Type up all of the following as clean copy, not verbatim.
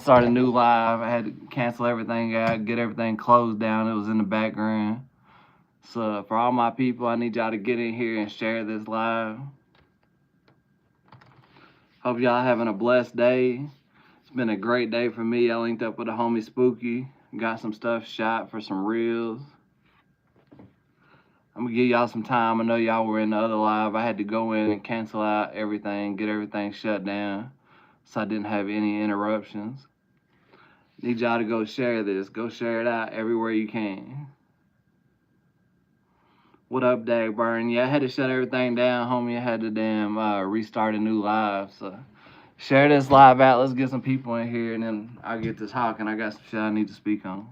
Start a new live. I had to cancel everything out, get everything closed down. It was in the background. So for all my people, I need y'all to get in here and share this live. Hope y'all having a blessed day. It's been a great day for me. I linked up with the homie Spooky. Got some stuff shot for some reels. I'm gonna give y'all some time. I know y'all were in the other live. I had to go in and cancel out everything, get everything shut down, so I didn't have any interruptions. Need y'all to go share this. Go share it out everywhere you can. What up, Dag Burn? Yeah, I had to shut everything down, homie. I had to damn restart a new live. So share this live out. Let's get some people in here, and then I'll get to talking. I got some shit I need to speak on.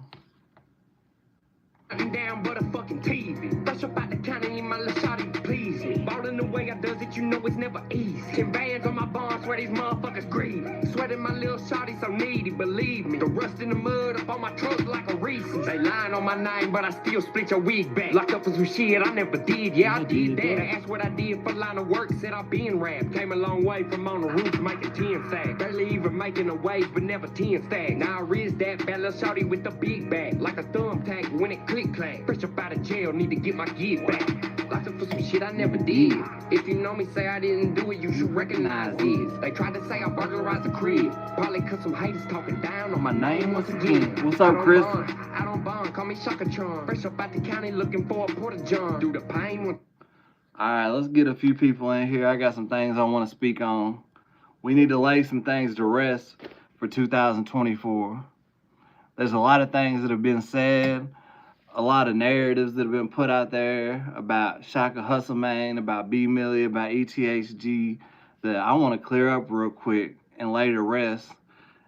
Down but a fucking TV. Fresh up out the county in my little shawty please me. Ballin' the way I does it, you know it's never easy. 10 bands on my barn, swear these motherfuckers greedy. Sweating my little shawty so needy, believe me. The rust in the mud up on my truck like a Reese's. They lying on my name, but I still split your wig back. Locked up for some shit I never did, yeah I did that. They asked what I did for line of work, said I been rap. Came a long way from on the roof making 10 stacks. Barely even making a wage, but never 10 stacks. Now I riz that bad little shawty with the big bag. Like a thumbtack when it click clack. Fresh up out of jail, need to get my gear back. Locked up for some shit I never did. If you know me, say I didn't do it, you should recognize this. They tried to say I burglarized the crib. Probably cause some haters talking down on my name once again. What's up, Chris? I don't bond, call me Shaka-Tron. Fresh up out the county looking for a Porta John. Do the pain when... Alright, let's get a few people in here. I got some things I want to speak on. We need to lay some things to rest for 2024. There's a lot of things that have been said, a lot of narratives that have been put out there about Shaka Hustle Man, about B Millie, about ETHG, that I want to clear up real quick and lay to rest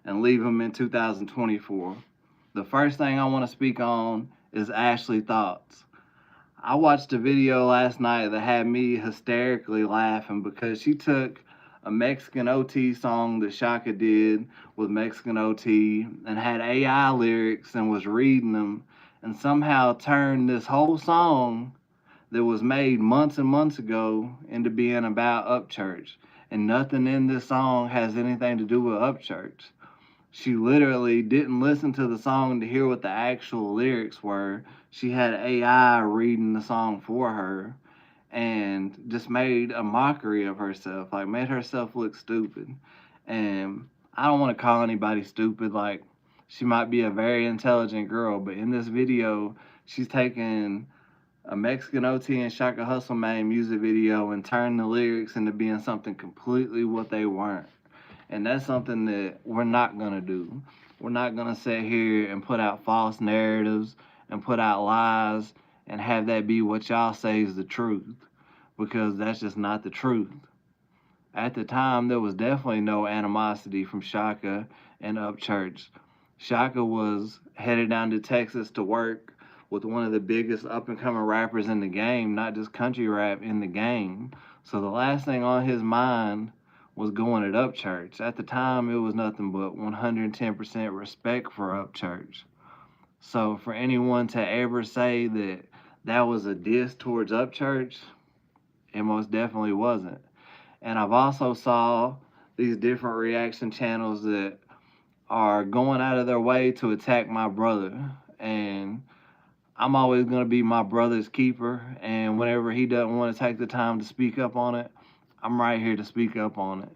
and leave them in 2024. The first thing I want to speak on is Ashley Thoughts. I watched a video last night that had me hysterically laughing because she took a Mexican OT song that Shaka did with Mexican OT and had AI lyrics and was reading them and somehow turned this whole song that was made months and months ago into being about Upchurch. And nothing in this song has anything to do with Upchurch. She literally didn't listen to the song to hear what the actual lyrics were. She had AI reading the song for her and just made a mockery of herself, like made herself look stupid. And I don't want to call anybody stupid, like she might be a very intelligent girl, but in this video, she's taking a Mexican OT and Shaka Hustle Man music video and turned the lyrics into being something completely what they weren't. And that's something that we're not going to do. We're not going to sit here and put out false narratives and put out lies and have that be what y'all say is the truth, because that's just not the truth. At the time, there was definitely no animosity from Shaka and Upchurch. Shaka was headed down to Texas to work with one of the biggest up-and-coming rappers in the game, not just country rap, in the game. So the last thing on his mind was going at Upchurch. At the time, it was nothing but 110% respect for Upchurch. So for anyone to ever say that that was a diss towards Upchurch, it most definitely wasn't. And I've also saw these different reaction channels that are going out of their way to attack my brother. And I'm always going to be my brother's keeper. And whenever he doesn't want to take the time to speak up on it, I'm right here to speak up on it.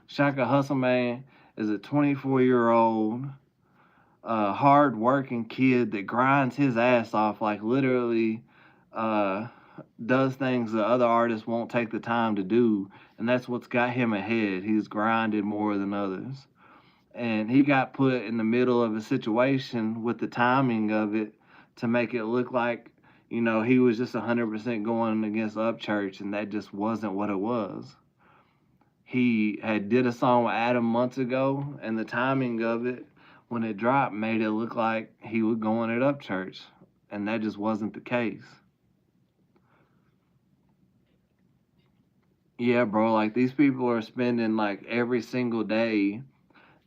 Shaka Hustle Man is a 24-year-old hard-working kid that grinds his ass off, like literally does things that other artists won't take the time to do. And that's what's got him ahead. He's grinded more than others. And he got put in the middle of a situation with the timing of it to make it look like, you know, he was just 100% going against Upchurch, and that just wasn't what it was. He had did a song with Adam months ago, and the timing of it, when it dropped, made it look like he was going at Upchurch, and that just wasn't the case. Yeah, bro, like these people are spending like every single day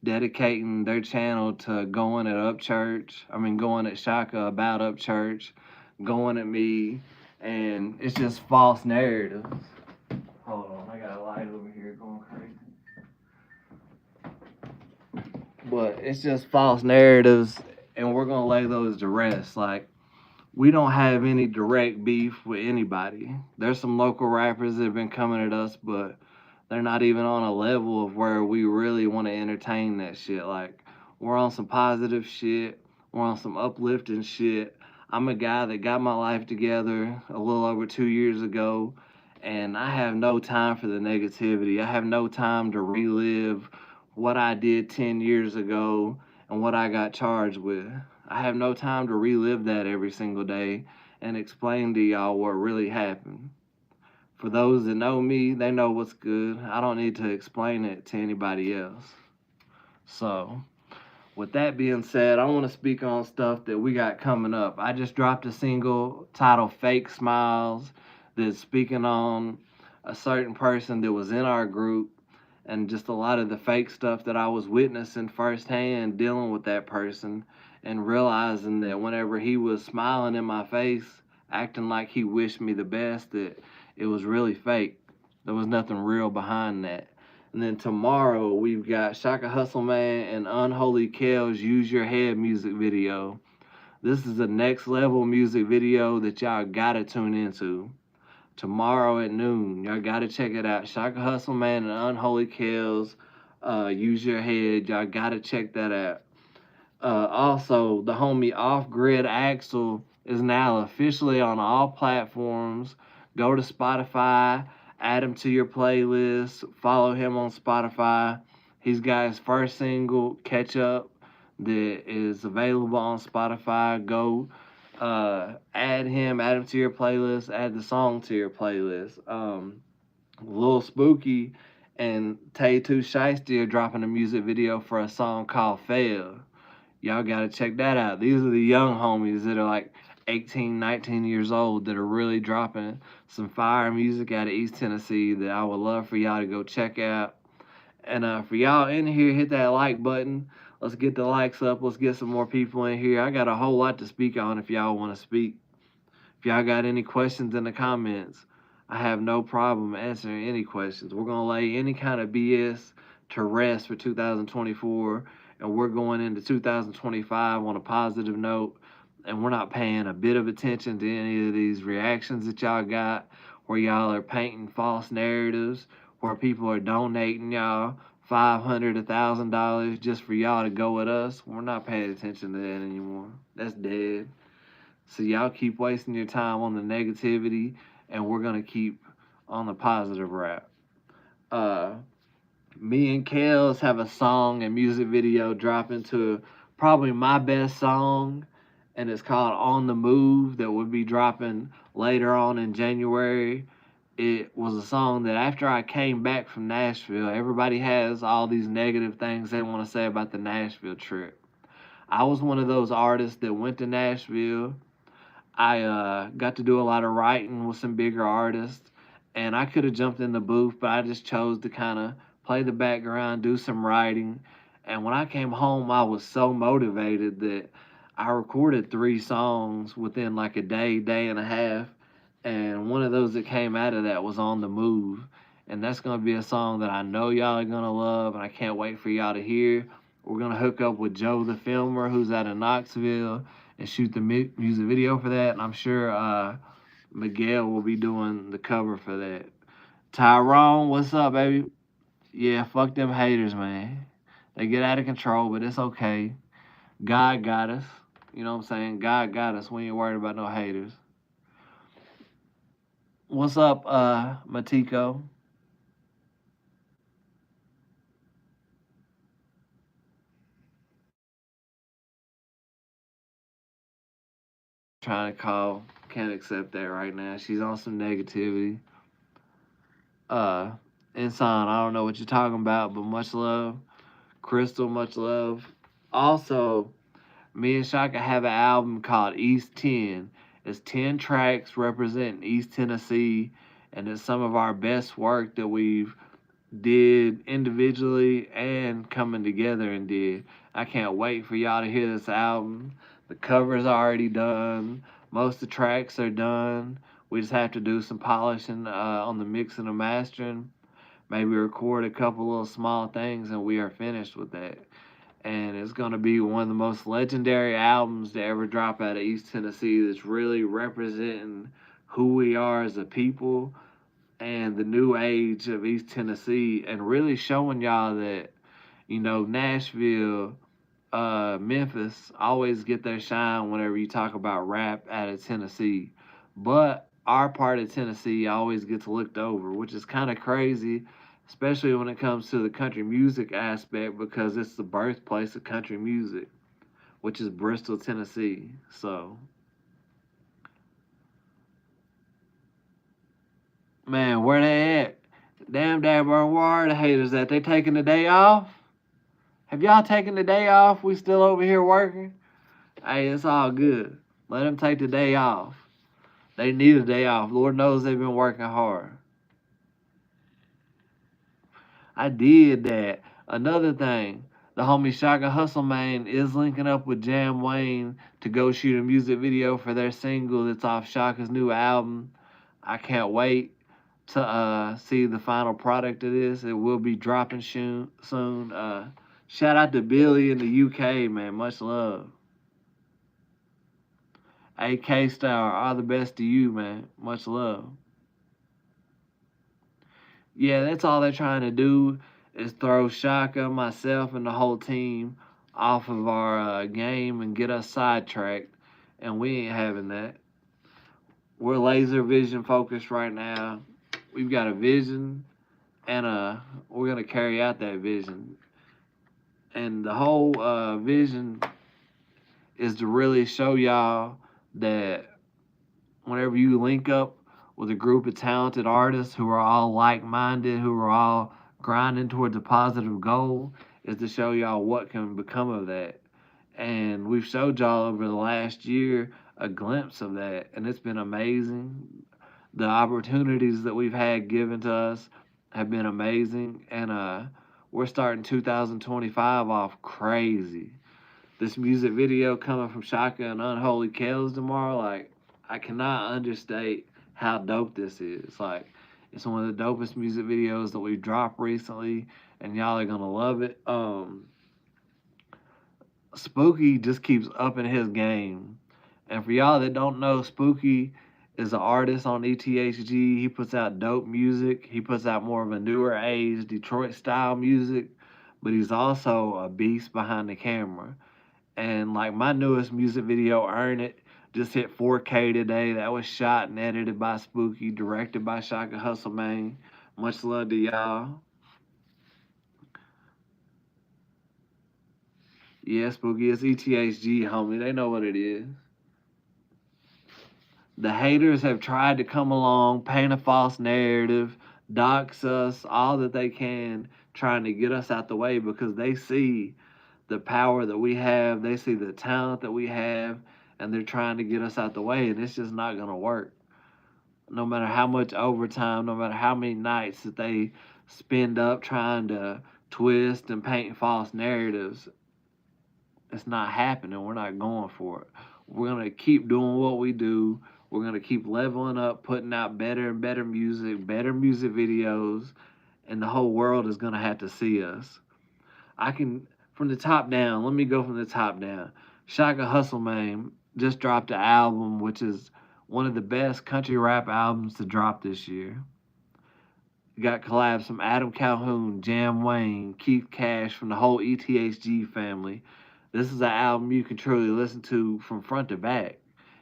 dedicating their channel to going at Upchurch. I mean, going at Shaka about Upchurch, going at me, and it's just false narratives. Hold on, I got a light over here going crazy. but it's just false narratives, and we're gonna lay those to rest. Like, we don't have any direct beef with anybody. There's some local rappers that have been coming at us, but they're not even on a level of where we really want to entertain that shit. Like, we're on some positive shit, we're on some uplifting shit. I'm a guy that got my life together a little over 2 years ago, and I have no time for the negativity. I have no time to relive what I did 10 years ago and what I got charged with. I have no time to relive that every single day and explain to y'all what really happened. For those that know me, they know what's good. I don't need to explain it to anybody else. So, with that being said, I want to speak on stuff that we got coming up. I just dropped a single titled Fake Smiles that's speaking on a certain person that was in our group and just a lot of the fake stuff that I was witnessing firsthand dealing with that person and realizing that whenever he was smiling in my face, acting like he wished me the best, that it was really fake. There was nothing real behind that. And then tomorrow we've got Shaka Hustle Man and Unholy Kale's Use Your Head music video. This is the next level music video that y'all gotta tune into. Tomorrow at noon, y'all gotta check it out. Shaka Hustle Man and Unholy Kale's Use Your Head. Y'all gotta check that out. Also, the homie Off Grid Axel is now officially on all platforms. Go to Spotify, add him to your playlist, follow him on Spotify. He's got his first single, Catch Up, that is available on Spotify. Go add him to your playlist, add the song to your playlist. Lil Spooky and Tay Two Shiesty are dropping a music video for a song called Fail. Y'all gotta check that out. These are the young homies that are like 18, 19 years old that are really dropping some fire music out of East Tennessee that I would love for y'all to go check out. And for y'all in here, hit that like button. Let's get the likes up. Let's get some more people in here. I got a whole lot to speak on if y'all want to speak. If y'all got any questions in the comments, I have no problem answering any questions. We're going to lay any kind of BS to rest for 2024, and we're going into 2025 on a positive note, and we're not paying a bit of attention to any of these reactions that y'all got where y'all are painting false narratives, where people are donating y'all $500, $1,000 just for y'all to go with us. We're not paying attention to that anymore. That's dead. So y'all keep wasting your time on the negativity, and we're gonna keep on the positive route. Me and Kels have a song and music video dropping to probably my best song, and it's called On the Move, that will be dropping later on in January. It was a song that after I came back from Nashville, everybody has all these negative things they want to say about the Nashville trip. I was one of those artists that went to Nashville. I got to do a lot of writing with some bigger artists, and I could have jumped in the booth, but I just chose to kind of play the background, do some writing. And when I came home, I was so motivated that I recorded 3 songs within like a day, day and a half. And one of those that came out of that was On the Move. And that's going to be a song that I know y'all are going to love, and I can't wait for y'all to hear. We're going to hook up with Joe the Filmer, who's out of Knoxville, and shoot the music video for that. And I'm sure Miguel will be doing the cover for that. Tyrone, what's up, baby? Yeah, fuck them haters, man. They get out of control, but it's okay. God got us. You know what I'm saying? God got us. We ain't worried about no haters. What's up, Matiko? Trying to call. Can't accept that right now. She's on some negativity. Uh, Insan, I don't know what you're talking about, but much love. Crystal, much love. Also, me and Shaka have an album called East 10. It's 10 tracks representing East Tennessee, and it's some of our best work that we've did individually and coming together and did. I can't wait for y'all to hear this album. The cover's already done. Most of the tracks are done. We just have to do some polishing on the mix and the mastering. Maybe record a couple little small things, and we are finished with that. and it's going to be one of the most legendary albums to ever drop out of East Tennessee that's really representing who we are as a people and the new age of East Tennessee, and really showing y'all that, Nashville, Memphis always get their shine whenever you talk about rap out of Tennessee. But our part of Tennessee always gets looked over, which is kind of crazy, especially when it comes to the country music aspect, because it's the birthplace of country music, which is Bristol, Tennessee. So, man, where they at? Damn, bro, where are the haters at? They taking the day off? Have y'all taken the day off? We still over here working? Hey, it's all good. Let them take the day off. They need a day off. Lord knows they've been working hard. I did that. Another thing, the homie Shaka Hustle Man is linking up with Jam Wayne to go shoot a music video for their single that's off Shaka's new album. I can't wait to see the final product of this. It will be dropping soon. Shout out to Billy in the UK, man. Much love. AK Star, all the best to you, man. Much love. Yeah, that's all they're trying to do is throw Shaka, myself, and the whole team off of our game and get us sidetracked. And we ain't having that. We're laser vision focused right now. We've got a vision, and we're gonna carry out that vision. And the whole vision is to really show y'all that whenever you link up with a group of talented artists who are all like-minded, who are all grinding towards a positive goal, is to show y'all what can become of that. And we've showed y'all over the last year a glimpse of that, and it's been amazing. The opportunities that we've had given to us have been amazing, and we're starting 2025 off crazy. This music video coming from Shaka and Unholy Kells tomorrow, like, I cannot understate how dope this is. Like, it's one of the dopest music videos that we've dropped recently, and y'all are gonna love it. Spooky just keeps upping his game. And for y'all that don't know, Spooky is an artist on ETHG. He puts out dope music. He puts out more of a newer age Detroit style music, but he's also a beast behind the camera. And like my newest music video, Earn It, just hit 4K today. That was shot and edited by Spooky, directed by Shaka Hustle Man. Much love to y'all. Yeah, Spooky, it's ETHG, homie. They know what it is. The haters have tried to come along, paint a false narrative, dox us, all that they can, trying to get us out the way because they see the power that we have, they see the talent that we have, and they're trying to get us out the way, and it's just not going to work. No matter how much overtime, no matter how many nights that they spend up trying to twist and paint false narratives, it's not happening. We're not going for it. We're going to keep doing what we do. We're going to keep leveling up, putting out better and better music videos, and the whole world is going to have to see us. From the top down, let me go from the top down. Shaka Hustle Man just dropped an album, which is one of the best country rap albums to drop this year. You got collabs from Adam Calhoun, Jam Wayne, Keith Cash, from the whole ETHG family. This is an album you can truly listen to from front to back.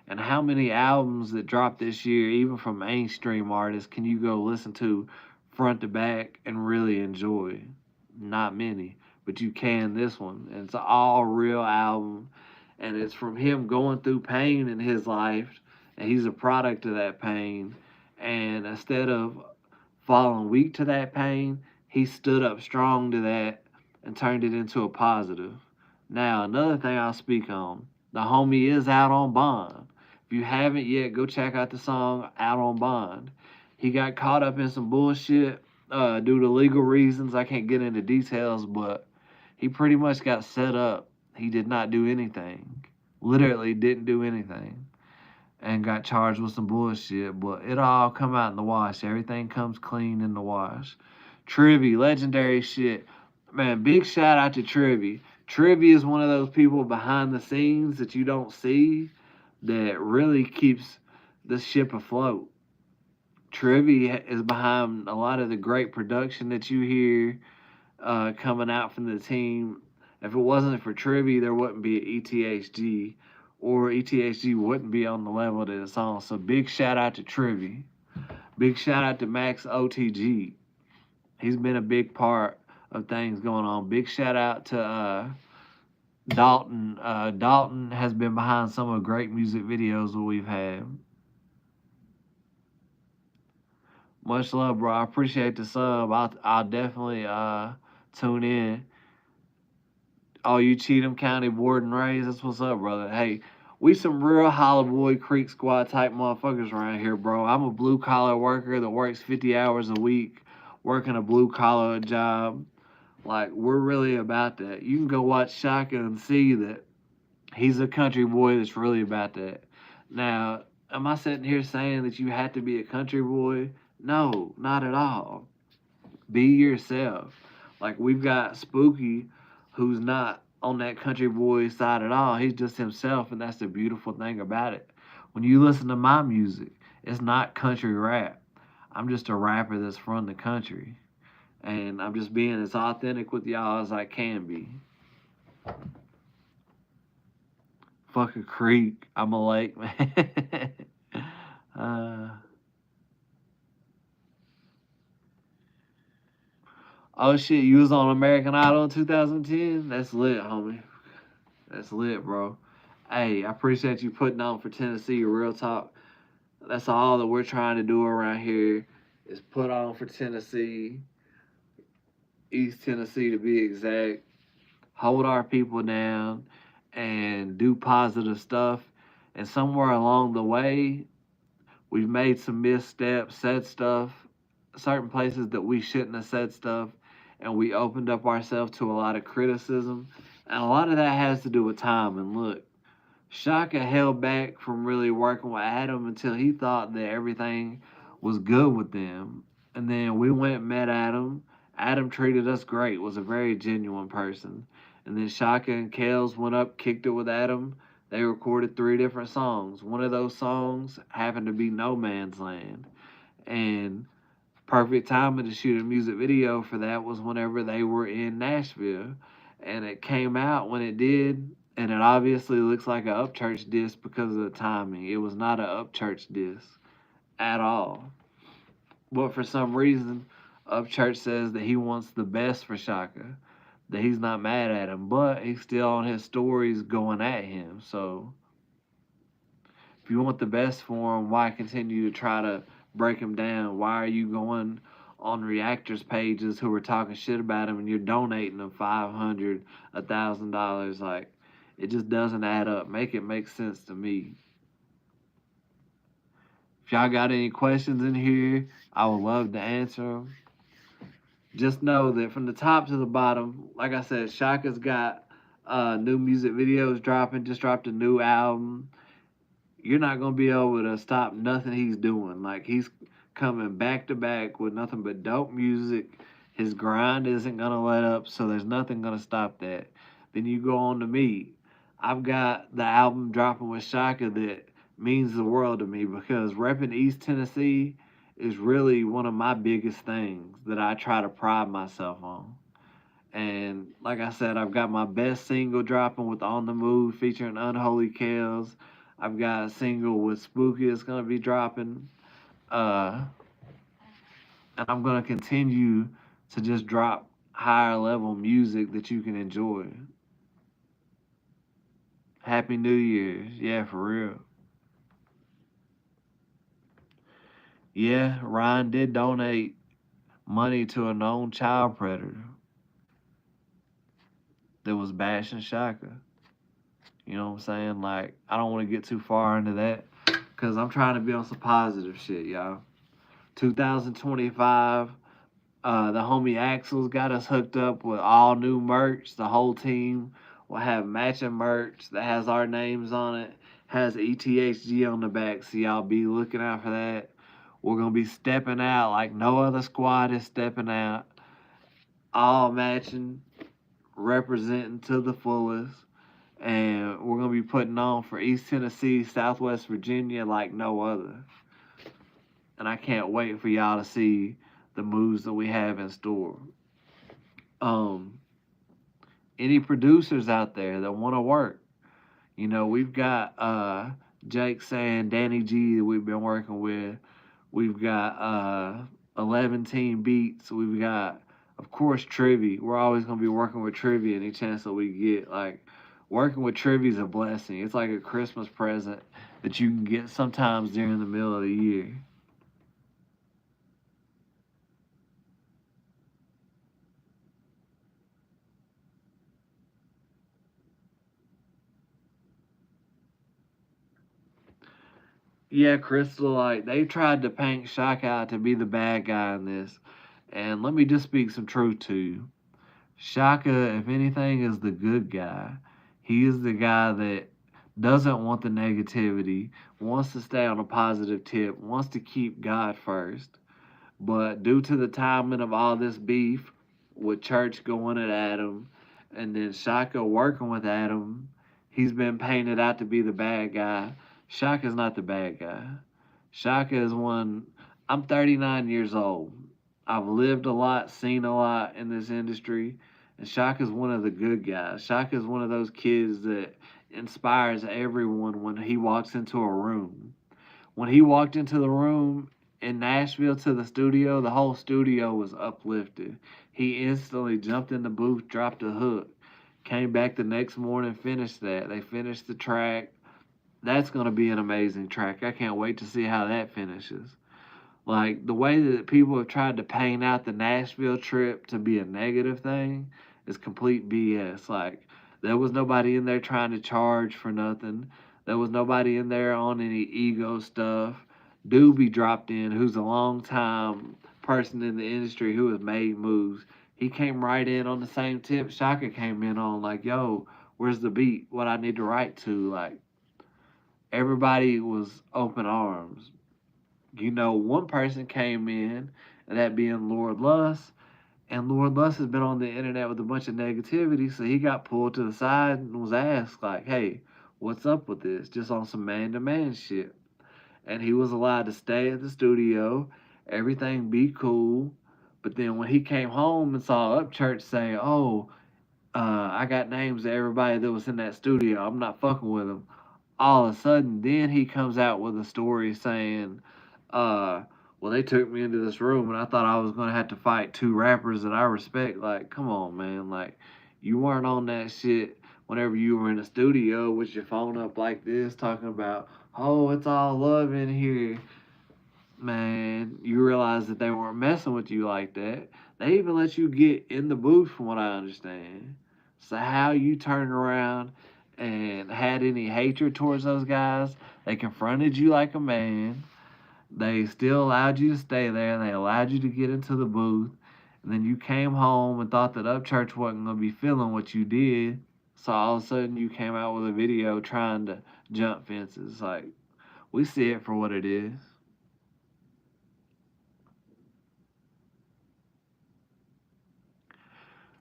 And how many albums that dropped this year, even from mainstream artists, can you go listen to front to back and really enjoy? Not many, but you can this one. And it's an all real album, and it's from him going through pain in his life, and he's a product of that pain. And instead of falling weak to that pain, he stood up strong to that and turned it into a positive. Now, another thing I'll speak on, the homie is out on bond. If you haven't yet, go check out the song Out on Bond. He got caught up in some bullshit due to legal reasons. I can't get into details, but he pretty much got set up. He did not do anything. Literally didn't do anything. And got charged with some bullshit, but it'll all come out in the wash. Everything comes clean in the wash. Trivy, legendary shit. Man, big shout out to Trivy. Trivia is one of those people behind the scenes that you don't see that really keeps the ship afloat. Trivia is behind a lot of the great production that you hear coming out from the team. If it wasn't for Trivia, there wouldn't be an ETHG, or ETHG wouldn't be on the level that it's on. So big shout out to Trivia. Big shout out to Max OTG. He's been a big part of things going on. Big shout out to Dalton. Dalton has been behind some of the great music videos that we've had. Much love, bro. I appreciate the sub. I'll definitely tune in. Oh, you Cheatham County born and raised? That's what's up, brother. Hey, we some real Hollywood Creek Squad type motherfuckers around here, bro. I'm a blue collar worker that works 50 hours a week, working a blue collar job. Like, we're really about that. You can go watch Shaka and see that he's a country boy that's really about that. Now, am I sitting here saying that you have to be a country boy? No, not at all. Be yourself. Like, we've got Spooky, who's not on that country boy side at all. He's just himself, and that's the beautiful thing about it. When you listen to my music, it's not country rap. I'm just a rapper that's from the country. And I'm just being as authentic with y'all as I can be. Fuck a creek. I'm a lake, man. Oh shit, you was on American Idol in 2010? That's lit, homie. That's lit, bro. Hey, I appreciate you putting on for Tennessee. Real talk. That's all that we're trying to do around here is put on for Tennessee, East Tennessee to be exact. Hold our people down and do positive stuff. And somewhere along the way, we've made some missteps, said stuff, certain places that we shouldn't have said stuff, and we opened up ourselves to a lot of criticism. And a lot of that has to do with time. And look, Shaka held back from really working with Adam until he thought that everything was good with them. And then we went and met Adam. Adam treated us great, was a very genuine person. And then Shaka and Kels went up, kicked it with Adam. They recorded 3 different songs. One of those songs happened to be No Man's Land. And perfect timing to shoot a music video for that was whenever they were in Nashville. And it came out when it did, and it obviously looks like an Upchurch disc because of the timing. It was not an Upchurch disc at all. But for some reason, Upchurch says that he wants the best for Shaka, that he's not mad at him, but he's still on his stories going at him. So if you want the best for him, why continue to try to break him down? Why are you going on reactors pages who are talking shit about him and you're donating them $500, $1,000? Like, it just doesn't add up. Make it make sense to me. If y'all got any questions in here, I would love to answer them. Just know that from the top to the bottom, like I said, Shaka's got new music videos dropping, just dropped a new album. You're not going to be able to stop nothing he's doing. Like, he's coming back to back with nothing but dope music. His grind isn't going to let up, so there's nothing going to stop that. Then you go on to me. I've got the album dropping with Shaka that means the world to me because repping East Tennessee is really one of my biggest things that I try to pride myself on. And like I said, I've got my best single dropping with On the Move featuring Unholy Kales. I've got a single with Spooky that's going to be dropping. And I'm going to continue to just drop higher level music that you can enjoy. Happy New Year's. Yeah, for real. Yeah, Ryan did donate money to a known child predator that was bashing Shaka. You know what I'm saying? Like, I don't want to get too far into that because I'm trying to be on some positive shit, y'all. 2025, the homie Axel's got us hooked up with all new merch. The whole team will have matching merch that has our names on it, has ETHG on the back, so y'all be looking out for that. We're going to be stepping out like no other squad is stepping out. All matching, representing to the fullest. And we're going to be putting on for East Tennessee, Southwest Virginia like no other. And I can't wait for y'all to see the moves that we have in store. Um, any producers out there that want to work, we've got Jake saying Danny G that we've been working with. We've got 11 Team Beats. We've got, of course, Trivy. We're always going to be working with Trivy any chance that we get. Like, working with Trivy is a blessing. It's like a Christmas present that you can get sometimes during the middle of the year. Yeah, Crystal, like, they tried to paint Shock out to be the bad guy in this. And let me just speak some truth to you. Shaka, if anything, is the good guy. He is the guy that doesn't want the negativity, wants to stay on a positive tip, wants to keep God first. But due to the timing of all this beef, with Church going at Adam, and then Shaka working with Adam, he's been painted out to be the bad guy. Shaka's not the bad guy. Shaka is one. I'm 39 years old. I've lived a lot, seen a lot in this industry, and Shaka's one of the good guys. Shaka's one of those kids that inspires everyone when he walks into a room. When he walked into the room in Nashville to the studio, the whole studio was uplifted. He instantly jumped in the booth, dropped a hook, came back the next morning, finished that. They finished the track. That's going to be an amazing track. I can't wait to see how that finishes. Like, the way that people have tried to paint out the Nashville trip to be a negative thing is complete BS. Like, there was nobody in there trying to charge for nothing. There was nobody in there on any ego stuff. Doobie dropped in, who's a long time person in the industry who has made moves. He came right in on the same tip Shaka came in on, like, yo, where's the beat? What I need to write to? Like, everybody was open arms. One person came in, and that being Lord Luss, and Lord Luss has been on the internet with a bunch of negativity, so he got pulled to the side and was asked, like, hey, what's up with this? Just on some man to man shit. And he was allowed to stay at the studio, everything be cool. But then when he came home and saw Upchurch say, oh, I got names of everybody that was in that studio, I'm not fucking with them, all of a sudden, then he comes out with a story saying, uh, well, they took me into this room and I thought I was going to have to fight two rappers that I respect. Like, come on, man. Like, you weren't on that shit whenever you were in the studio with your phone up like this talking about, oh, it's all love in here. Man, you realize that they weren't messing with you like that. They even let you get in the booth, from what I understand. So, how you turned around and had any hatred towards those guys, they confronted you like a man. They still allowed you to stay there. They allowed you to get into the booth. And then you came home and thought that Upchurch wasn't going to be feeling what you did. So all of a sudden you came out with a video trying to jump fences. Like, we see it for what it is.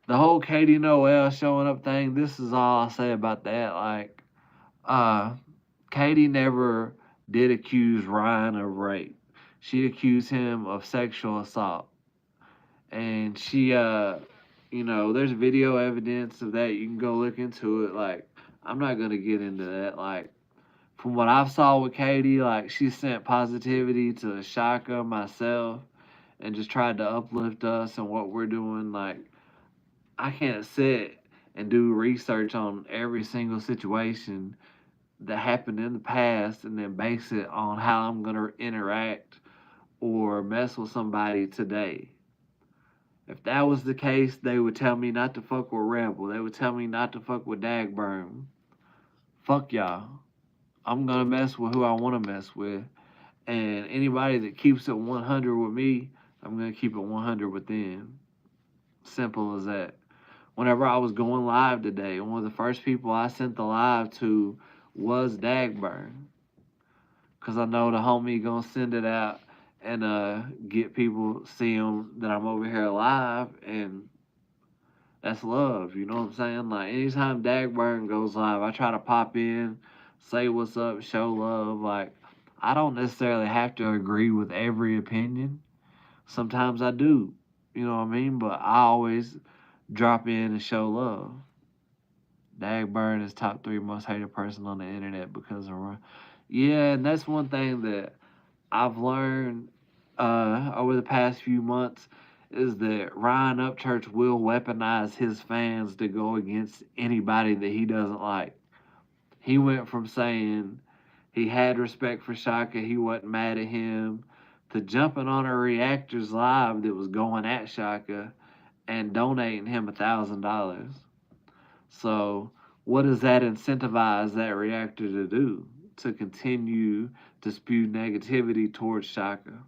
The whole Katie Noel showing up thing, this is all I'll say about that. Like, uh, Katie never did accuse Ryan of rape. She accused him of sexual assault. And there's video evidence of that. You can go look into it. Like, I'm not gonna get into that. Like, from what I've saw with Katie, like, she sent positivity to Shaka, myself, and just tried to uplift us and what we're doing. Like, I can't sit and do research on every single situation that happened in the past and then base it on how I'm gonna interact or mess with somebody today. If that was the case, they would tell me not to fuck with Rebel. They would tell me not to fuck with Dagburn. Fuck y'all. I'm gonna mess with who I wanna mess with. And anybody that keeps it 100 with me, I'm gonna keep it 100 with them. Simple as that. Whenever I was going live today, one of the first people I sent the live to was Dagburn. Cause I know the homie gonna send it out and get people see him that I'm over here live, and That's love, you know what I'm saying? Like anytime Dagburn goes live, I try to pop in, say what's up, show love. Like I don't necessarily have to agree with every opinion. Sometimes I do, you know what I mean? But I always drop in and show love. Dagburn is top three most hated person on the internet because of yeah, and that's one thing that I've learned over the past few months is that Ryan Upchurch will weaponize his fans to go against anybody that he doesn't like. He went from saying he had respect for Shaka, he wasn't mad at him, to jumping on a Reactors Live that was going at Shaka and donating him $1,000. So, what does that incentivize that reactor to do? To continue to spew negativity towards Shaka.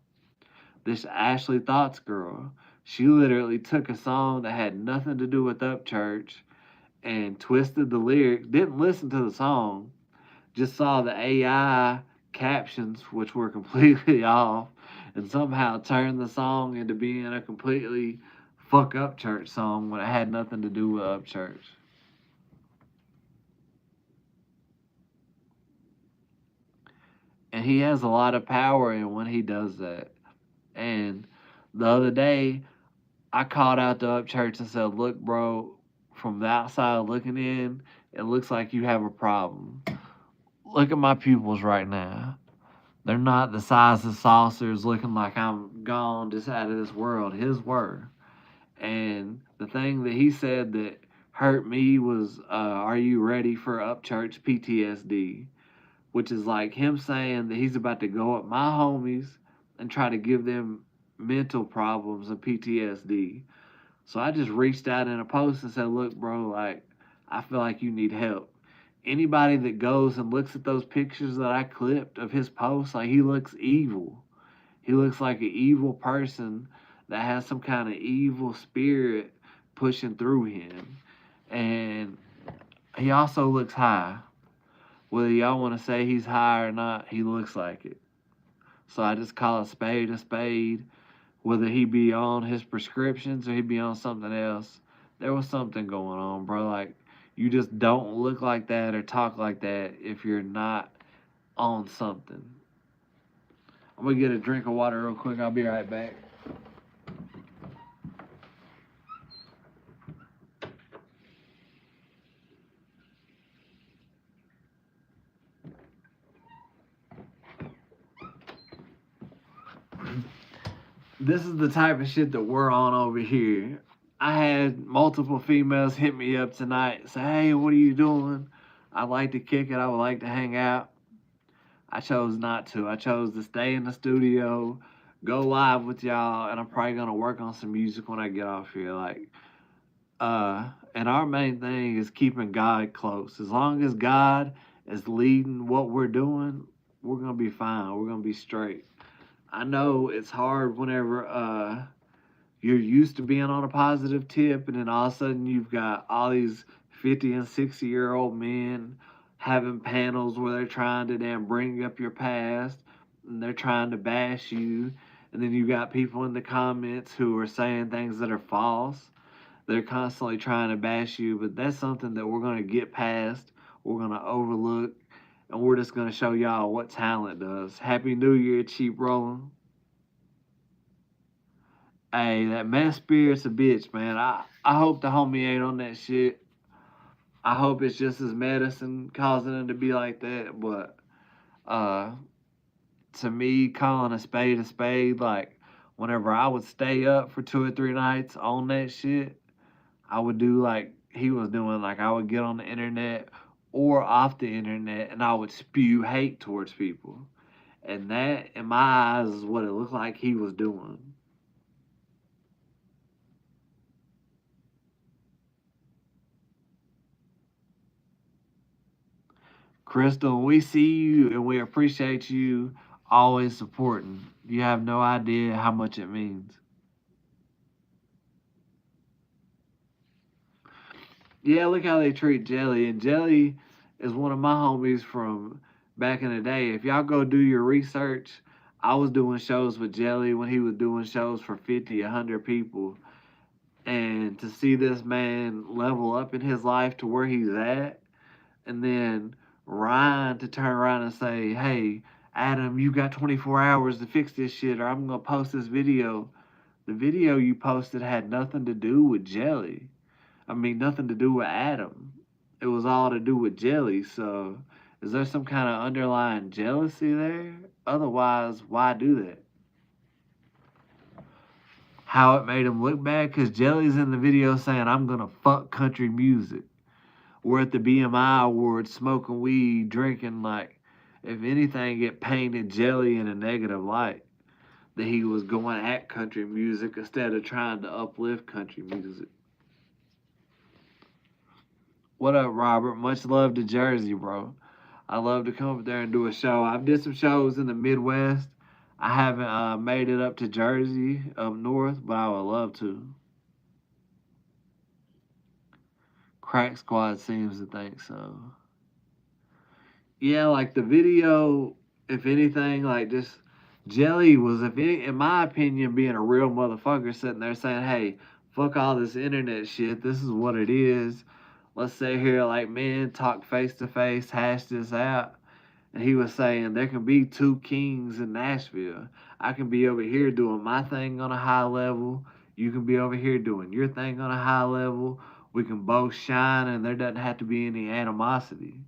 This Ashley Thoughts girl, she literally took a song that had nothing to do with Upchurch and twisted the lyrics, didn't listen to the song, just saw the AI captions, which were completely off, and somehow turned the song into being a completely fuck Upchurch song when it had nothing to do with Upchurch. And he has a lot of power in when he does that. And the other day, I called out the Upchurch and said, "Look, bro, from the outside looking in, it looks like you have a problem. Look at my pupils right now. They're not the size of saucers, looking like I'm gone, just out of this world." His were. And the thing that he said that hurt me was, "Are you ready for Upchurch PTSD?" Which is like him saying that he's about to go at my homies and try to give them mental problems and PTSD. So I just reached out in a post and said, "Look, bro, like, I feel like you need help." Anybody that goes and looks at those pictures that I clipped of his post, like, he looks evil. He looks like an evil person that has some kind of evil spirit pushing through him. And he also looks high. Whether y'all want to say he's high or not, he looks like it. So I just call a spade a spade. Whether he be on his prescriptions or he be on something else, there was something going on, bro. Like, you just don't look like that or talk like that if you're not on something. I'm gonna get a drink of water real quick. I'll be right back. This is the type of shit that we're on over here. I had multiple females hit me up tonight, say, "Hey, what are you doing? I'd like to kick it. I would like to hang out." I chose not to. I chose to stay in the studio, go live with y'all, and I'm probably gonna work on some music when I get off here. Like, and our main thing is keeping God close. As long as God is leading what we're doing, we're gonna be fine. We're gonna be straight. I know it's hard whenever you're used to being on a positive tip, and then all of a sudden you've got all these 50 and 60-year-old men having panels where they're trying to damn bring up your past and they're trying to bash you. And then you got people in the comments who are saying things that are false. They're constantly trying to bash you, but that's something that we're going to get past, we're going to overlook, and we're just going to show y'all what talent does. Happy New Year, Cheap Rollin'. Hey, that mess spirit's a bitch, man. I hope the homie ain't on that shit. I hope it's just his medicine causing him to be like that. But uh, to me, calling a spade, like whenever I would stay up for 2 or 3 nights on that shit, I would do like he was doing. Like I would get on the internet or off the internet and I would spew hate towards people. And that, in my eyes, is what it looked like he was doing. Crystal, we see you and we appreciate you always supporting. You have no idea how much it means. Yeah, look how they treat Jelly. And Jelly is one of my homies from back in the day. If y'all go do your research, I was doing shows with Jelly when he was doing shows for 50, 100 people. And to see this man level up in his life to where he's at, and then Ryan to turn around and say, "Hey, Adam, you got 24 hours to fix this shit, or I'm gonna post this video." The video you posted had nothing to do with Jelly. I mean, nothing to do with Adam. It was all to do with Jelly. So, is there some kind of underlying jealousy there? Otherwise, why do that? How it made him look bad? Because Jelly's in the video saying, "I'm gonna fuck country music." We're at the BMI Awards smoking weed, drinking, like, if anything, it painted Jelly in a negative light. That he was going at country music instead of trying to uplift country music. What up, Robert? Much love to Jersey, bro. I love to come up there and do a show. I've did some shows in the Midwest. I haven't made it up to Jersey up north, but I would love to. Crack Squad seems to think so. Yeah, like the video, if anything, like just Jelly was, if any, in my opinion, being a real motherfucker, sitting there saying, "Hey, fuck all this internet shit. This is what it is. Let's sit here like men, talk face to face, hash this out." And he was saying there can be two kings in Nashville. I can be over here doing my thing on a high level. You can be over here doing your thing on a high level. We can both shine, and there doesn't have to be any animosity.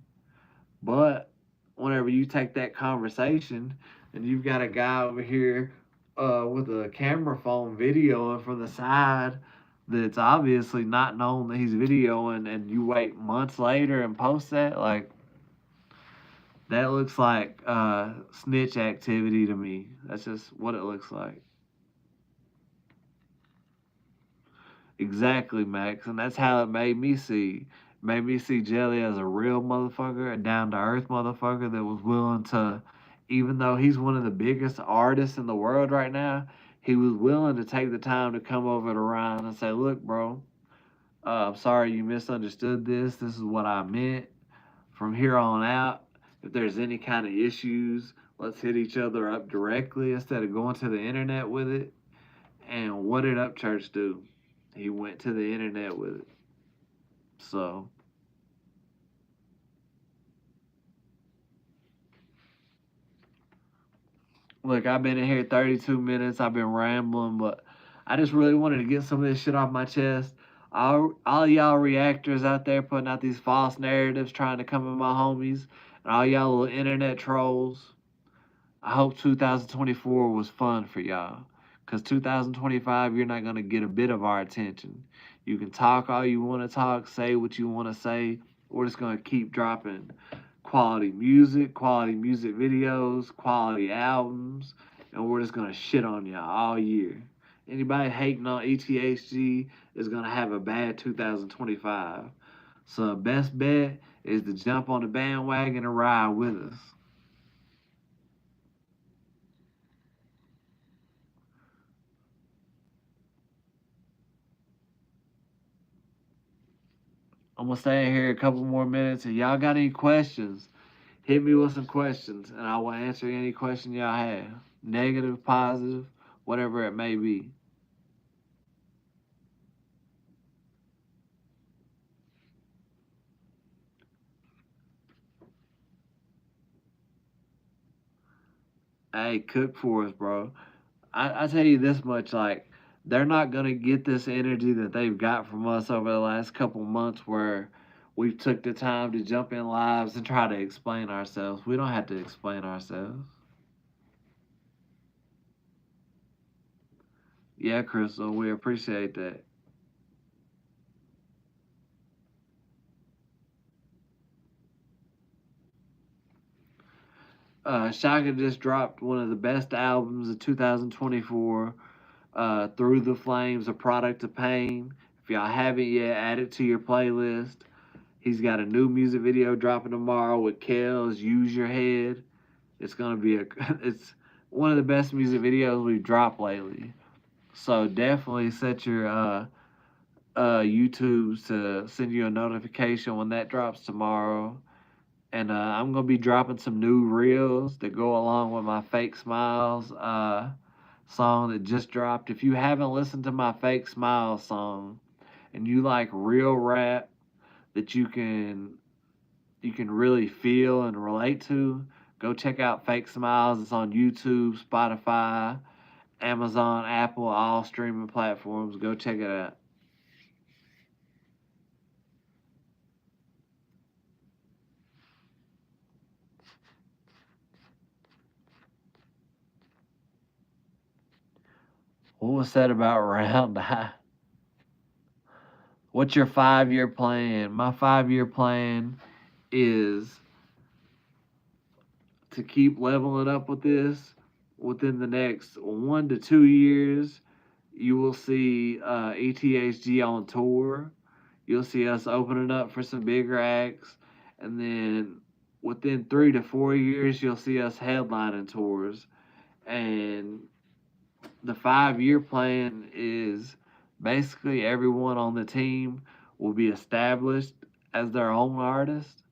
But whenever you take that conversation and you've got a guy over here with a camera phone videoing from the side that's obviously not known that he's videoing, and you wait months later and post that, like, that looks like snitch activity to me. That's just what it looks like. Exactly, Max. And that's how it made me see. Made me see Jelly as a real motherfucker, a down to earth motherfucker that was willing to, even though he's one of the biggest artists in the world right now, he was willing to take the time to come over to Ryan and say, "Look, bro, I'm sorry you misunderstood this. This is what I meant. From here on out, if there's any kind of issues, let's hit each other up directly instead of going to the internet with it." And what did Upchurch do? He went to the internet with it. So, look, I've been in here 32 minutes. I've been rambling, but I just really wanted to get some of this shit off my chest. All y'all reactors out there putting out these false narratives trying to come at my homies, and all y'all little internet trolls, I hope 2024 was fun for y'all. Because 2025, you're not going to get a bit of our attention. You can talk all you want to talk, say what you want to say. We're just going to keep dropping quality music videos, quality albums, and we're just going to shit on y'all all year. Anybody hating on ETHG is going to have a bad 2025. So, best bet is to jump on the bandwagon and ride with us. I'm gonna stay in here a couple more minutes. If y'all got any questions, hit me with some questions, and I will answer any question y'all have. Negative, positive, whatever it may be. Hey, cook for us, bro. I tell you this much, like, they're not gonna get this energy that they've got from us over the last couple months where we've took the time to jump in lives and try to explain ourselves. We don't have to explain ourselves. Yeah, Crystal, we appreciate that. Shaka just dropped one of the best albums of 2024, Through the Flames, A Product of Pain. If y'all haven't yet, add it to your playlist. He's got a new music video dropping tomorrow with Kels, Use Your Head. It's gonna be it's one of the best music videos we've dropped lately. So definitely set your YouTubes to send you a notification when that drops tomorrow. And I'm gonna be dropping some new reels that go along with my fake smiles song that just dropped. If you haven't listened to my Fake Smile song and you like real rap that you can really feel and relate to, go check out Fake Smiles. It's on YouTube, Spotify, Amazon, Apple, all streaming platforms. Go check it out. What was said about Round Eye? What's your 5 year plan? My 5 year plan is to keep leveling up with this. Within the next 1 to 2 years, you will see ETHG on tour. You'll see us opening up for some bigger acts. And then within 3 to 4 years, you'll see us headlining tours. And the 5 year plan is basically everyone on the team will be established as their own artist,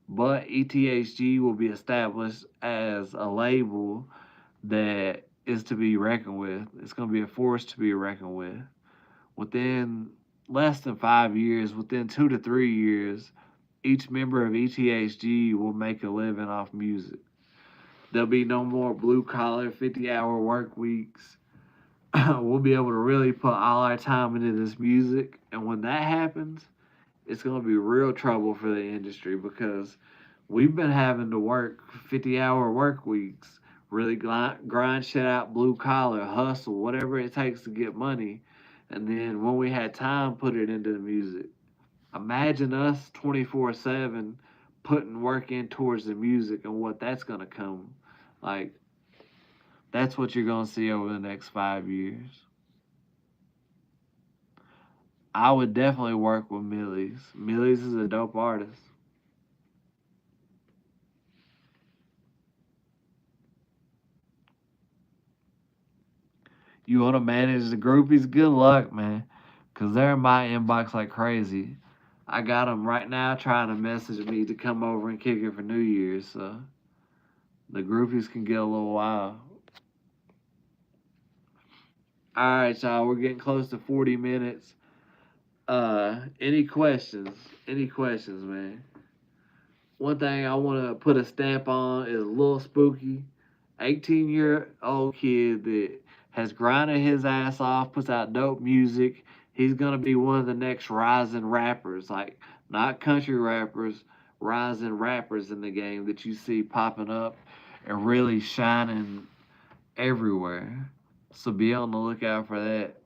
but ETHG will be established as a label that is to be reckoned with. It's going to be a force to be reckoned with. Within less than 5 years, within 2 to 3 years, each member of ETHG will make a living off music. There'll be no more blue collar 50-hour work weeks. We'll be able to really put all our time into this music. And when that happens, it's going to be real trouble for the industry because we've been having to work 50-hour work weeks, really grind shit out, blue collar, hustle, whatever it takes to get money. And then when we had time, put it into the music. Imagine us 24/7 putting work in towards the music and what that's going to come. Like, that's what you're going to see over the next 5 years. I would definitely work with Millie's. Millie's is a dope artist. You want to manage the groupies? Good luck, man. Because they're in my inbox like crazy. I got them right now trying to message me to come over and kick it for New Year's. So the groupies can get a little wild. All right, y'all. We're getting close to 40 minutes. Any questions? Any questions, man? One thing I want to put a stamp on is Lil Spooky, 18-year-old kid that has grinded his ass off, puts out dope music. He's gonna be one of the next rising rappers, like not country rappers, rising rappers in the game that you see popping up and really shining everywhere. So be on the lookout for that.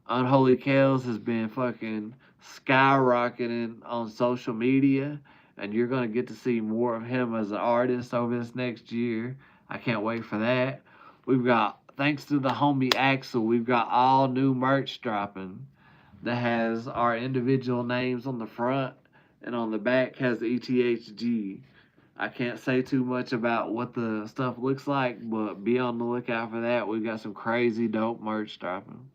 Unholy Kales has been fucking skyrocketing on social media, and you're gonna get to see more of him as an artist over this next year. I can't wait for that. We've got, thanks to the homie Axel, we've got all new merch dropping that has our individual names on the front, and on the back has ETHG. I can't say too much about what the stuff looks like, but be on the lookout for that. We've got some crazy dope merch dropping.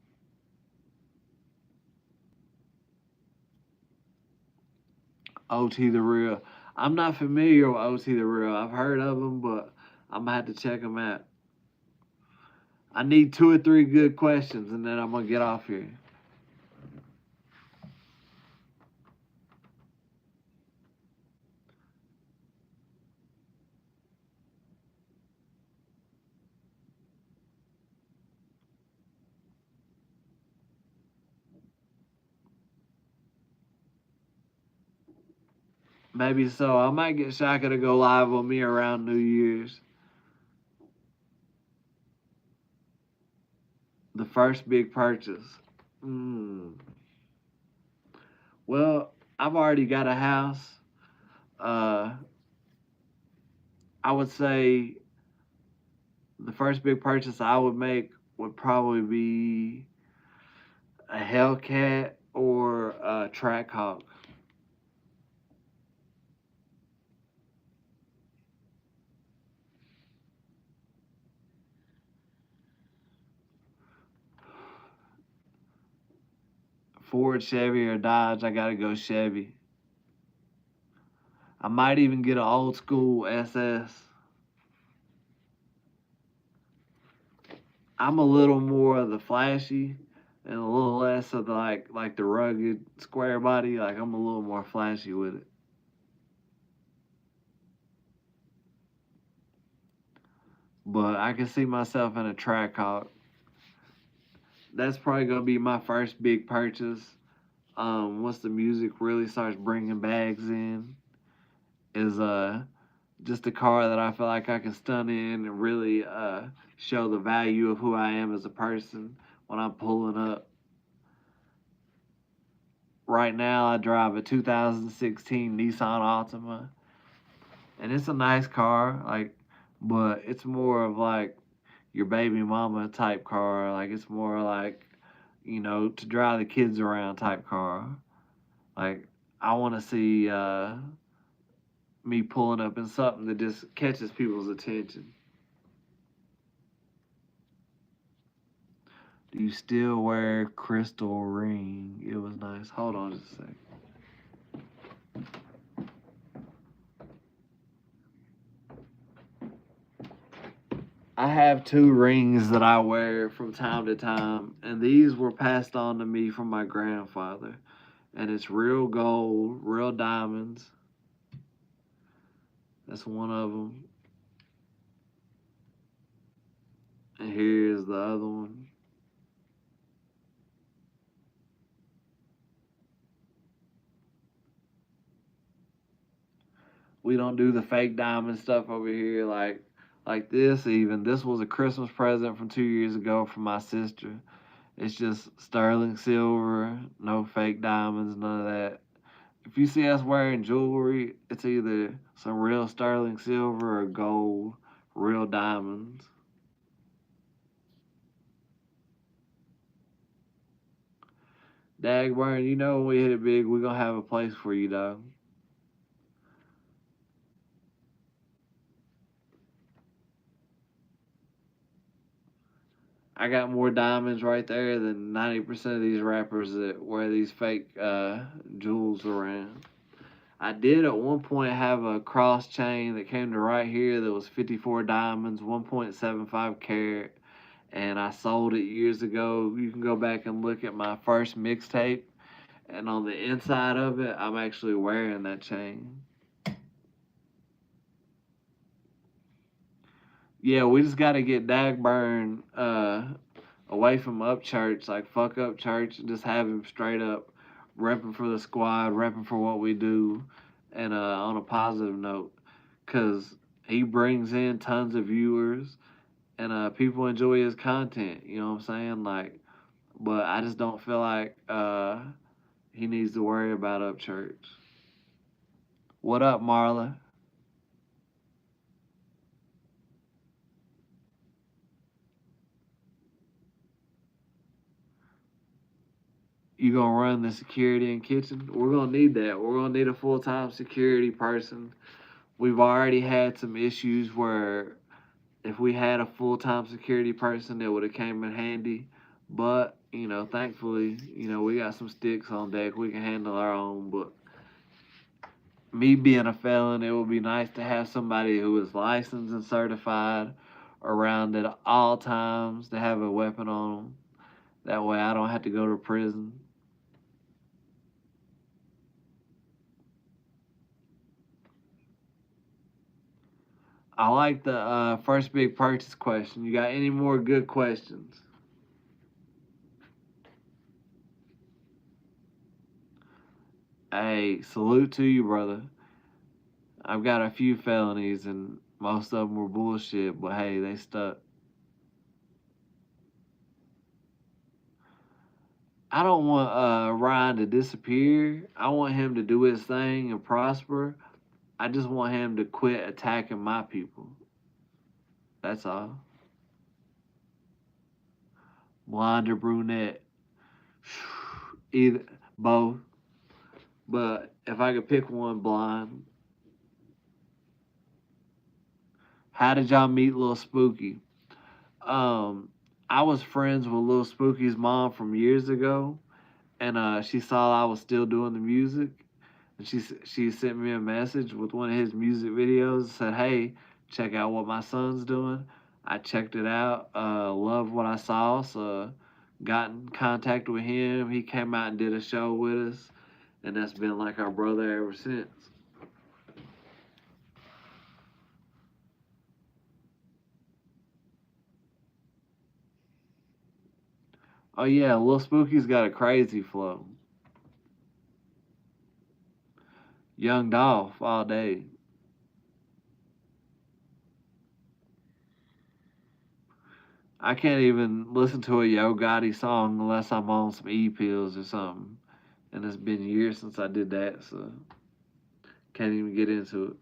OT the Real. I'm not familiar with OT the Real. I've heard of them, but I'm gonna have to check them out. I need 2 or 3 good questions, and then I'm gonna get off here. Maybe so. I might get Shaka to go live with me around New Year's. The first big purchase. Hmm. Well, I've already got a house. Uh, I would say the first big purchase I would make would probably be a Hellcat or a Trackhawk. Ford, Chevy, or Dodge. I gotta go Chevy. I might even get an old school SS. I'm a little more of the flashy and a little less of the like the rugged square body. Like I'm a little more flashy with it. But I can see myself in a track hawk. That's probably gonna be my first big purchase. Once the music really starts bringing bags in, is just a car that I feel like I can stun in and really show the value of who I am as a person when I'm pulling up. Right now, I drive a 2016 Nissan Altima, and it's a nice car, like, but it's more of like your baby mama type car. Like it's more like, to drive the kids around type car. Like I want to see me pulling up in something that just catches people's attention. Do you still wear crystal ring? It was nice. Hold on just a second. I have two rings that I wear from time to time, and these were passed on to me from my grandfather. And it's real gold, real diamonds. That's one of them. And here's the other one. We don't do the fake diamond stuff over here like this even. This was a Christmas present from 2 years ago from my sister. It's just sterling silver, no fake diamonds, none of that. If you see us wearing jewelry, it's either some real sterling silver or gold, real diamonds. Dagburn, when we hit it big, we're gonna have a place for you, dog. I got more diamonds right there than 90% of these rappers that wear these fake jewels around. I did at one point have a cross chain that came to right here that was 54 diamonds, 1.75 carat, and I sold it years ago. You can go back and look at my first mixtape, and on the inside of it, I'm actually wearing that chain. Yeah, we just got to get Dagburn away from Upchurch, like fuck Upchurch, and just have him straight up repping for the squad, repping for what we do, and on a positive note, because he brings in tons of viewers and people enjoy his content. You know what I'm saying? Like, but I just don't feel like he needs to worry about Upchurch. What up, Marla? You gonna run the security and kitchen? We're gonna need that. We're gonna need a full time security person. We've already had some issues where if we had a full time security person, it would have came in handy. But thankfully, we got some sticks on deck. We can handle our own. But me being a felon, it would be nice to have somebody who is licensed and certified around at all times to have a weapon on them. That way, I don't have to go to prison. I like the first big purchase question. You got any more good questions? Hey, salute to you, brother. I've got a few felonies, and most of them were bullshit, but hey, they stuck. I don't want Ryan to disappear. I want him to do his thing and prosper. I just want him to quit attacking my people. That's all. Blonde or brunette. Either, both. But if I could pick one, blonde. How did y'all meet Lil Spooky? Um, I was friends with Lil Spooky's mom from years ago, and she saw I was still doing the music, and she sent me a message with one of his music videos. Said, "Hey, check out what my son's doing." I checked it out. Loved what I saw. So got in contact with him. He came out and did a show with us, and that's been like our brother ever since. Oh yeah, Lil Spooky's got a crazy flow. Young Dolph all day. I can't even listen to a Yo Gotti song unless I'm on some E pills or something. And it's been years since I did that, so can't even get into it.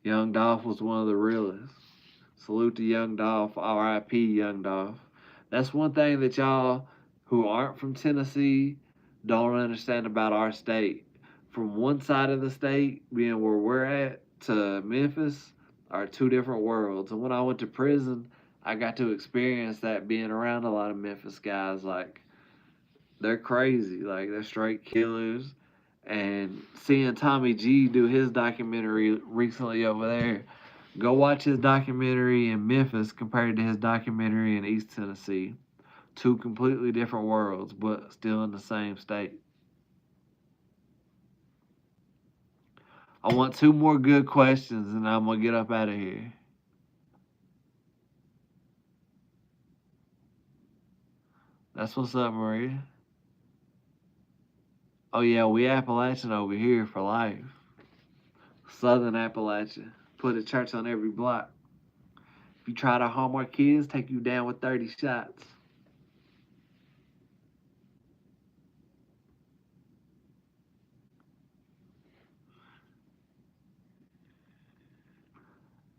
Young Dolph was one of the realest. Salute to Young Dolph, R.I.P. Young Dolph. That's one thing that y'all who aren't from Tennessee don't understand about our state. From one side of the state, being where we're at, to Memphis, are two different worlds. And when I went to prison, I got to experience that being around a lot of Memphis guys. Like, they're crazy. Like, they're straight killers. And seeing Tommy G do his documentary recently over there, go watch his documentary in Memphis compared to his documentary in East Tennessee. Two completely different worlds, but still in the same state. I want two more good questions and I'm going to get up out of here. That's what's up, Maria. Oh, yeah, we Appalachian over here for life. Southern Appalachia. Put a church on every block. If you try to harm our kids, take you down with 30 shots.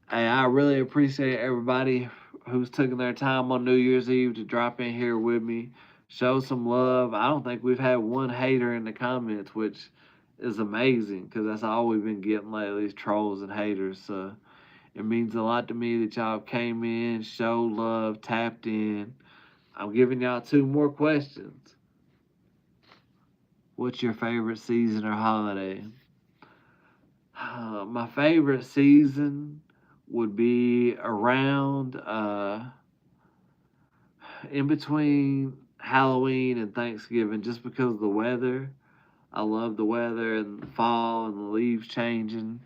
Hey, I really appreciate everybody who's taking their time on New Year's Eve to drop in here with me, show some love. I don't think we've had one hater in the comments, which is amazing because that's all we've been getting lately is trolls and haters. So it means a lot to me that y'all came in, showed love, tapped in. I'm giving y'all two more questions. What's your favorite season or holiday? My favorite season would be around in between Halloween and Thanksgiving just because of the weather. I love the weather and the fall and the leaves changing.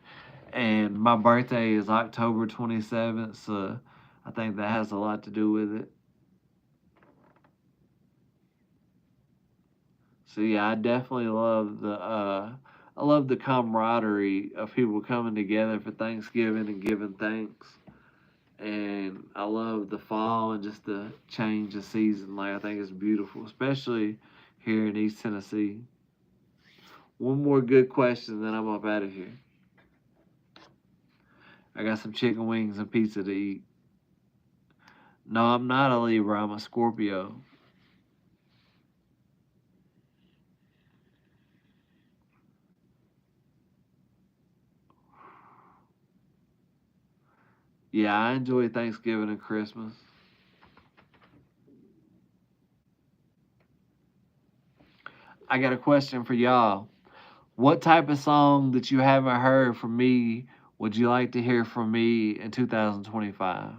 And my birthday is October 27th, so I think that has a lot to do with it. So yeah, I definitely love the camaraderie of people coming together for Thanksgiving and giving thanks. And I love the fall and just the change of season. Like I think it's beautiful, especially here in East Tennessee. One more good question, then I'm up out of here. I got some chicken wings and pizza to eat. No, I'm not a Libra. I'm a Scorpio. Yeah, I enjoy Thanksgiving and Christmas. I got a question for y'all. What type of song that you haven't heard from me would you like to hear from me in 2025?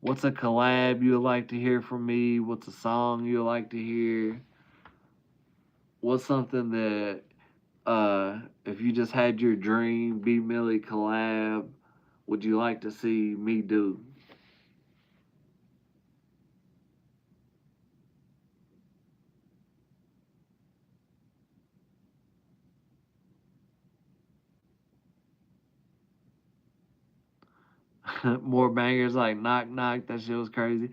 What's a collab you'd like to hear from me? What's a song you'd like to hear? What's something that, if you just had your dream B Millie collab, would you like to see me do? More bangers like Knock Knock. That shit was crazy.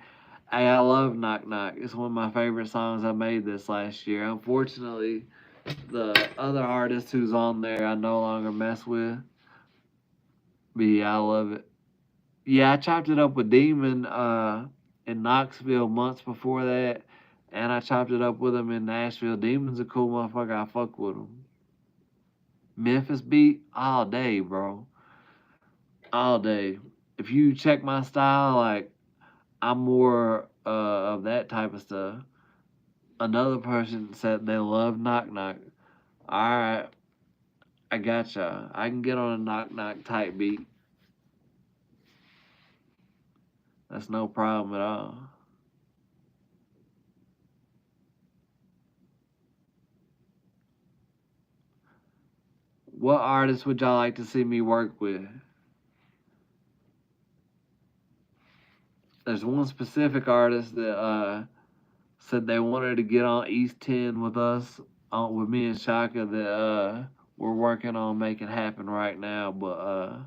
Hey, I love Knock Knock. It's one of my favorite songs I made this last year. Unfortunately, the other artist who's on there I no longer mess with. But yeah, I love it. Yeah, I chopped it up with Demon in Knoxville months before that. And I chopped it up with him in Nashville. Demon's a cool motherfucker. I fuck with him. Memphis beat all day, bro. All day. If you check my style, like I'm more of that type of stuff. Another person said they love Knock Knock. Alright, I got y'all. I can get on a knock knock type beat. That's no problem at all. What artist would y'all like to see me work with? There's one specific artist that said they wanted to get on East 10 with us, with me and Shaka, that we're working on making happen right now, but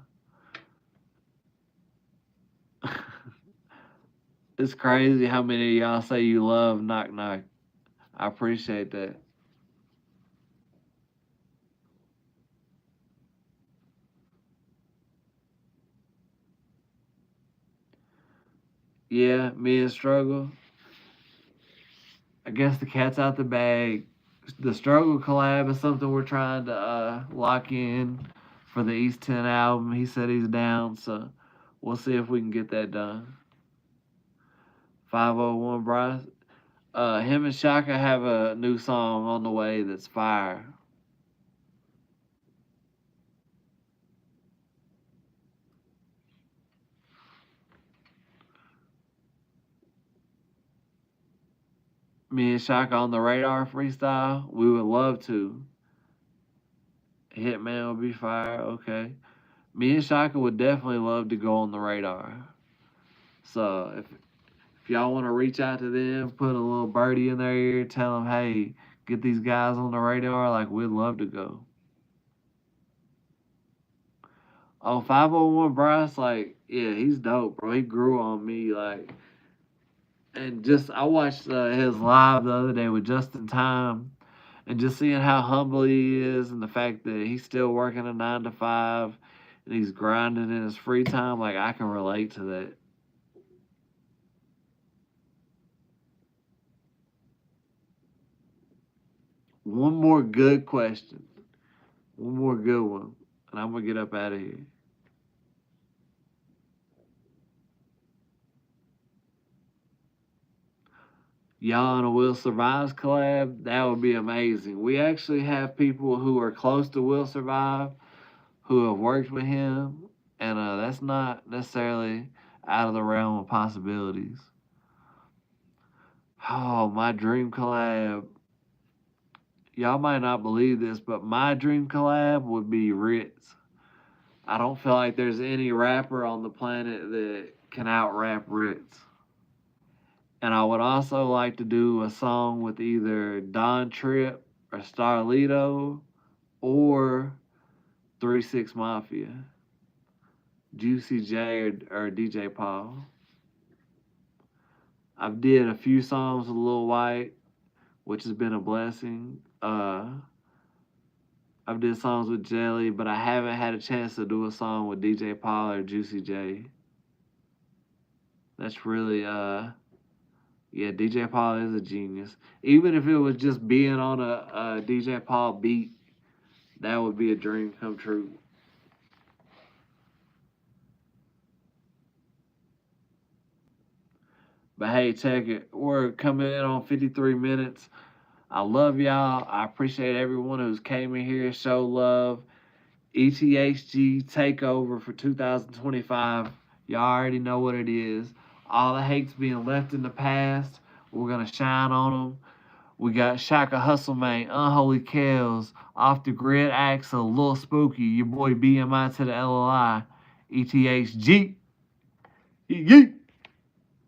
it's crazy how many of y'all say you love Knock Knock. I appreciate that. Yeah, me and Struggle. I guess the cat's out the bag. The Struggle collab is something we're trying to lock in for the East 10 album. He said he's down, so we'll see if we can get that done. 501 Bryce. Him and Shaka have a new song on the way that's fire. Me and Shaka on the radar freestyle. We would love to. Hitman would be fire. Okay. Me and Shaka would definitely love to go on the radar. So if y'all want to reach out to them, put a little birdie in their ear, tell them, hey, get these guys on the radar, like we'd love to go. Oh, 501 Bryce, like, yeah, he's dope, bro. He grew on me, like, and just I watched his live the other day with Justin Time, and just seeing how humble he is, and the fact that he's still working a 9 to 5, and he's grinding in his free time, like I can relate to that. One more good question, one more good one, and I'm gonna get up out of here. Y'all on a Will Survives collab, that would be amazing. We actually have people who are close to Will Survive who have worked with him, and that's not necessarily out of the realm of possibilities. Oh, my dream collab. Y'all might not believe this, but my dream collab would be Ritz. I don't feel like there's any rapper on the planet that can out rap Ritz. And I would also like to do a song with either Don Tripp or Starlito or 3 6 Mafia, Juicy J or DJ Paul. I've did a few songs with Lil White, which has been a blessing. I've did songs with Jelly, but I haven't had a chance to do a song with DJ Paul or Juicy J. That's really yeah, DJ Paul is a genius. Even if it was just being on a DJ Paul beat, that would be a dream come true. But hey, check it. We're coming in on 53 minutes. I love y'all. I appreciate everyone who's came in here, show love. ETHG takeover for 2025. Y'all already know what it is. All the hate's being left in the past. We're gonna shine on them. We got Shaka Hustle Man, Unholy Kells, Off the Grid Axel, Lil Spooky, your boy BMI to the LLI, ETHG. Yeet.